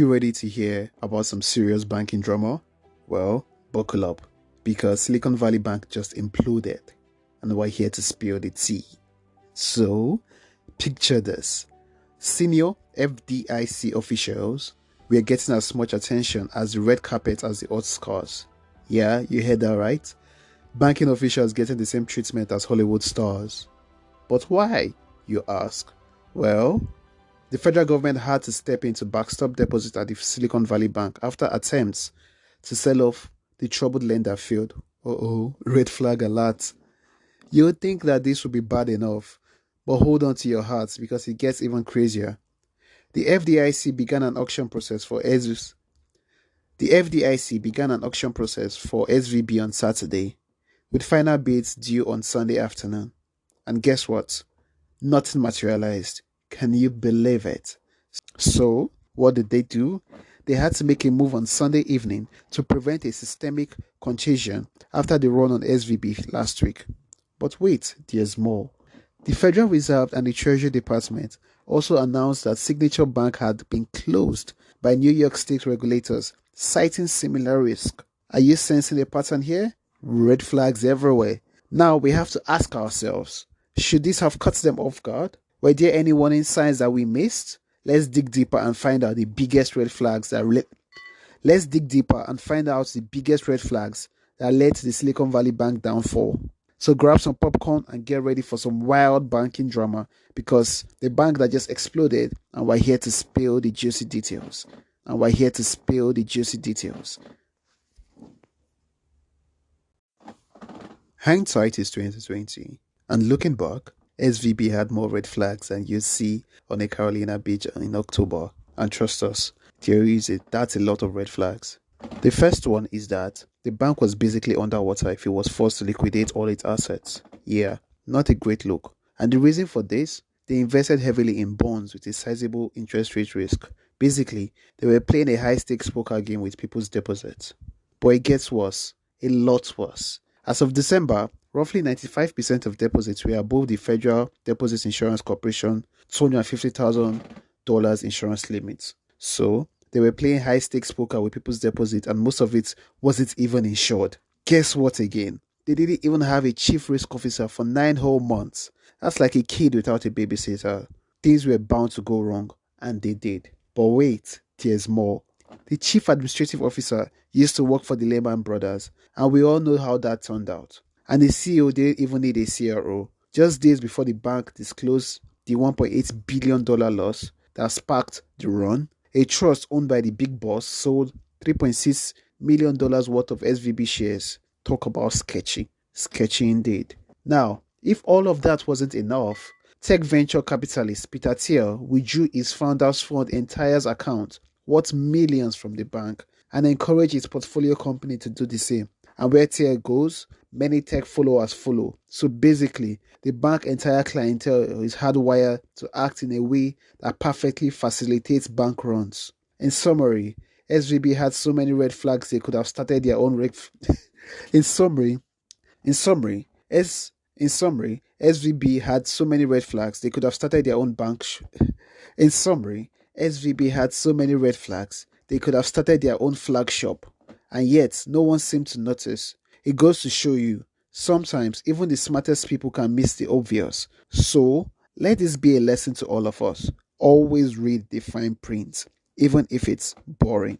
You ready to hear about some serious banking drama? Well, buckle up because Silicon Valley Bank just imploded and we're here to spill the tea. So, picture this. Senior FDIC officials were getting as much attention as the red carpet as the Oscars. Yeah, you heard that right? Banking officials getting the same treatment as Hollywood stars. But why, you ask? Well, the federal government had to step in to backstop deposits at the Silicon Valley Bank after attempts to sell off the troubled lender failed. Uh-oh, red flag alert. You would think that this would be bad enough, but hold on to your hearts because it gets even crazier. The FDIC began an auction process for SVB. The FDIC began an auction process for SVB on Saturday, with final bids due on Sunday afternoon. And guess what? Nothing materialized. Can you believe it? So, what did they do? They had to make a move on Sunday evening to prevent a systemic contagion after the run on SVB last week. But wait, there's more. The Federal Reserve and the Treasury Department also announced that Signature Bank had been closed by New York State regulators, citing similar risk. Are you sensing a pattern here? Red flags everywhere. Now we have to ask ourselves, should this have caught them off guard? Were there any warning signs that we missed? Let's dig deeper and find out the biggest red flags that led to the Silicon Valley Bank downfall. So grab some popcorn and get ready for some wild banking drama because the bank that just exploded and we're here to spill the juicy details. Hindsight is 2020, and looking back, SVB had more red flags than you'd see on a Carolina beach in October. And trust us, that's a lot of red flags. The first one is that the bank was basically underwater if it was forced to liquidate all its assets. Yeah, not a great look. And the reason for this, they invested heavily in bonds with a sizable interest rate risk. Basically, they were playing a high-stakes poker game with people's deposits. But it gets worse, a lot worse. As of December, roughly 95% of deposits were above the Federal Deposit Insurance Corporation $250,000 insurance limit. So, they were playing high-stakes poker with people's deposits and most of it wasn't even insured. Guess what again? They didn't even have a chief risk officer for 9 whole months. That's like a kid without a babysitter. Things were bound to go wrong, and they did. But wait, there's more. The chief administrative officer used to work for the Lehman Brothers, and we all know how that turned out. And the CEO didn't even need a CRO. Just days before the bank disclosed the $1.8 billion loss that sparked the run, a trust owned by the big boss sold $3.6 million worth of SVB shares. Talk about sketchy. Sketchy indeed. Now, if all of that wasn't enough, tech venture capitalist Peter Thiel withdrew his founder's fund entire account, worth millions from the bank, and encouraged its portfolio company to do the same. And where Thiel goes, many tech followers follow. So basically, the bank entire clientele is hardwired to act in a way that perfectly facilitates bank runs. In summary, SVB had so many red flags they could have started their own In summary, SVB had so many red flags they could have started their own bank. In summary, SVB had so many red flags they could have started their own flag shop, and yet no one seemed to notice. It goes to show you, sometimes even the smartest people can miss the obvious. So, let this be a lesson to all of us. Always read the fine print, even if it's boring.